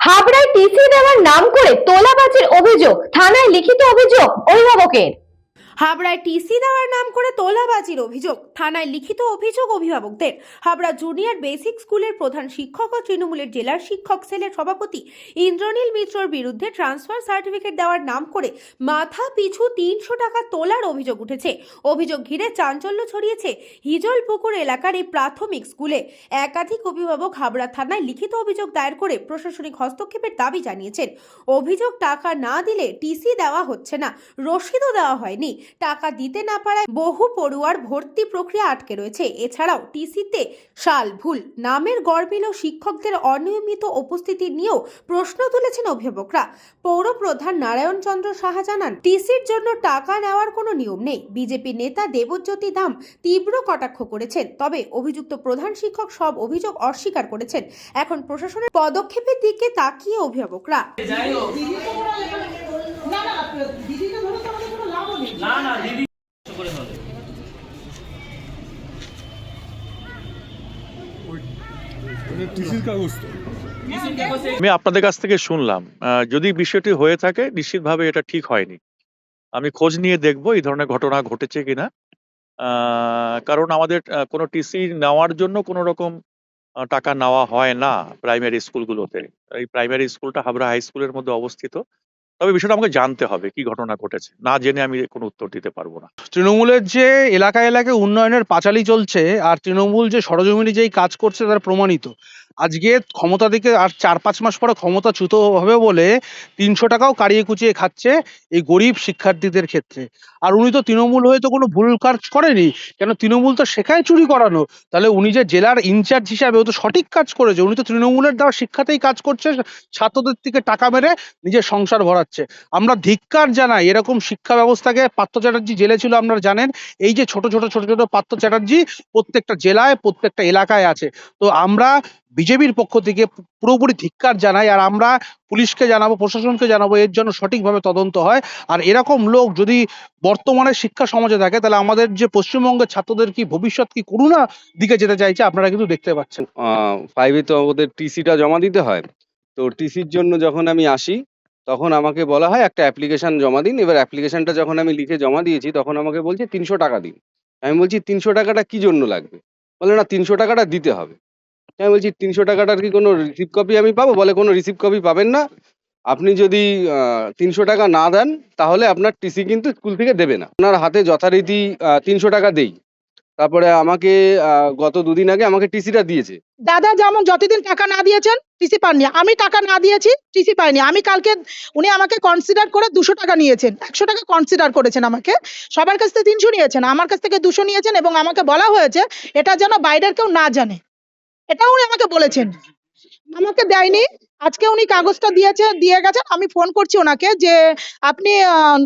হাবড়ায় TC দেওয়ার নাম করে তোলাবাজির অভিযোগ, থানায় লিখিত অভিযোগ অভিভাবকের। হাবড়ায় টিসি দেওয়ার নাম করে তোলাবাজির অভিযোগ, থানায় লিখিত অভিযোগ অভিভাবকদের। হাবড়া জুনিয়র বেসিক স্কুলের প্রধান শিক্ষক ও তৃণমূলের জেলার শিক্ষক সেলের সভাপতি ইন্দ্রনীল মিত্রর বিরুদ্ধে ট্রান্সফার সার্টিফিকেট দেওয়ার নাম করে মাথা পিছু 300 টাকা তোলার অভিযোগ উঠেছে। অভিযোগ ঘিরে চাঞ্চল্য ছড়িয়েছে হিজলপুকুর এলাকার এই প্রাথমিক স্কুলে। একাধিক অভিভাবক হাবড়া থানায় লিখিত অভিযোগ দায়ের করে প্রশাসনিক হস্তক্ষেপের দাবি জানিয়েছেন। অভিযোগ, টাকা না দিলে টিসি দেওয়া হচ্ছে না, রসিদও দেওয়া হয়নি, টাকা দিতে না পারায় বহু পড়ুয়ার ভর্তি প্রক্রিয়া আটকে রয়েছে। এছাড়াও টিসিতে সাল ভুল, নামের গরমিল ও শিক্ষকদের অনিয়মিত উপস্থিতি নিয়েও প্রশ্ন তুলেছেন অভিভাবকরা। পৌর প্রধান নারায়ণ চন্দ্র সাহা জানান, টিসির জন্য টাকা নেওয়ার কোনো নিয়ম নেই। বিজেপি নেতা দেবজ্যোতি ধাম তীব্র কটাক্ষ করেছেন, তবে অভিযুক্ত প্রধান শিক্ষক সব অভিযোগ অস্বীকার করেছেন। এখন প্রশাসনের পদক্ষেপের দিকে তাকিয়ে অভিভাবকরা। আমি আপনাদের কাছ থেকে শুনলাম, যদি বিষয়টি হয়ে থাকে নিশ্চিতভাবে এটা ঠিক হয়নি। আমি খোঁজ নিয়ে দেখব এই ধরনের ঘটনা ঘটেছে কিনা। কারণ আমাদের কোনো টিসি নেওয়ার জন্য কোনো রকম টাকা নেওয়া হয় না প্রাইমারি স্কুলগুলোতে। এই প্রাইমারি স্কুলটা হাবড়া হাই স্কুলের মধ্যে অবস্থিত। তবে বিষয়টা আমাকে জানতে হবে কি ঘটনা ঘটেছে, না জেনে আমি কোনো উত্তর দিতে পারবো না। তৃণমূলের যে এলাকায় এলাকায় উন্নয়নের পাঁচালী চলছে আর তৃণমূল যে সরজমিনে যেই কাজ করছে তার প্রমাণিত। আজকে ক্ষমতা থেকে আর 4-5 মাস পরে ক্ষমতাচ্যুত হবে বলে 300 টাকাও কাড়িয়ে কুচিয়ে খাচ্ছে এই গরিব শিক্ষার্থীদের ক্ষেত্রে। আর উনি তো তৃণমূল হয়ে তো কোনো ভুল কাজ করেনি, কেন তৃণমূল তো শেখায় চুরি করানো। তাহলে উনি যে জেলার ইনচার্জ হিসাবে ও তো সঠিক কাজ করেছে, উনি তো তৃণমূলের দেওয়া শিক্ষাতেই কাজ করছে, ছাত্রদের থেকে টাকা মেরে নিজের সংসার ভরাচ্ছে। আমরা ধিক্কার জানাই এরকম শিক্ষা ব্যবস্থাকে। পার্থ চ্যাটার্জি জেলে ছিল, আপনারা জানেন। এই যে ছোট ছোট পার্থ চ্যাটার্জি প্রত্যেকটা জেলায় প্রত্যেকটা এলাকায় আছে। তো আমরা বিজেপির পক্ষ থেকে পুরোপুরি ধিক্কার জানাই, আর আমরা পুলিশকে জানাবো, প্রশাসনকে জানাবো, এর জন্য সঠিকভাবে তদন্ত হয়। আর এরকম লোক যদি বর্তমানে শিক্ষা সমাজে থাকে তাহলে আমাদের যে পশ্চিমবঙ্গের ছাত্রদের কি ভবিষ্যৎ কি করুণা দিকে যেতে চাইছে আপনারা কিন্তু দেখতে পাচ্ছেন। 5 তো আমাদের টিসিটা জমা দিতে হয়। তো টিসির জন্য যখন আমি আসি তখন আমাকে বলা হয় একটা অ্যাপ্লিকেশন জমা দিন। এবার অ্যাপ্লিকেশনটা যখন আমি লিখে জমা দিয়েছি তখন আমাকে বলছে 300 টাকা দিন। আমি বলছি 300 টাকাটা কি জন্য লাগবে? বলে না 300 টাকাটা দিতে হবে। আমি বলছি 300 টাকাটার কি কোনো রিসিভ কপি আমি পাবো? বলে কোনো রিসিভ কপি পাবেন না। আপনি যদি 300 টাকা না দেন তাহলে আপনার টিসি কিন্তু স্কুল থেকে দেবে না। আপনার হাতে যথারীতি 300 টাকা দেই। তারপরে আমাকে গত 2 দিন আগে আমাকে টিসিটা দিয়েছে। দাদা যেমন যতদিন টাকা না দিয়েছেন টিসি পাননি, আমি টাকা না দিয়েছি টিসি পাইনি। আমি কালকে উনি আমাকে কনসিডার করে 200 টাকা নিয়েছেন, 100 টাকা কনসিডার করেছেন আমাকে। সবার কাছ থেকে 300 নিয়েছেন, আমার কাছ থেকে 200 নিয়েছেন এবং আমাকে বলা হয়েছে এটা যেন বাইরের কেউ না জানে, এটাও উনি আমাকে বলেছেন। আমাকে দেয়নি। আজকে উনি কাগজটা দিয়ে গেছেন। আমি ফোন করছি ওনাকে যে আপনি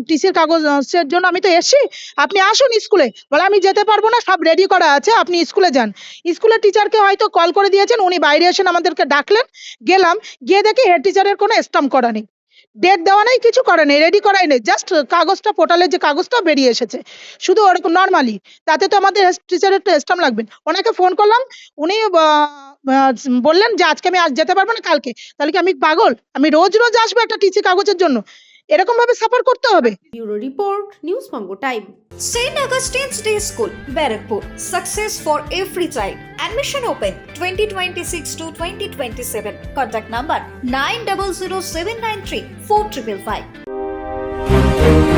টিসির কাগজের জন্য আমি তো এসছি, আপনি আসুন স্কুলে। বলে আমি যেতে পারবো না, সব রেডি করা আছে, আপনি স্কুলে যান। স্কুলের টিচারকে হয়তো কল করে দিয়েছেন, উনি বাইরে এসে আমাদেরকে ডাকলেন। গেলাম, গিয়ে দেখি হেড টিচারের কোনো স্ট্যাম্প করা নেই, ডেট দেওয়া নেই, কিছু করে নেই, রেডি করাই নেই। জাস্ট কাগজটা, পোর্টালের যে কাগজটা বেরিয়ে এসেছে শুধু ওরকম নর্মালি। তাতে তো আমাদের টিচারের তো স্ট্যাম্প লাগবে। ওনাকে ফোন করলাম, উনি বললেন যে আজকে আমি আজ যেতে পারবো না, কালকে। তাহলে কি আমি পাগল? আমি রোজ রোজ আসবো একটা টিসি কাগজের জন্য? এরকম ভাবে সাফার করতে হবে? Bureau report, news Banga time. St. Augustine's Day School, Barrackpur. Success for every child. Admission open 2026 to 2027. Contact number 900793 4555.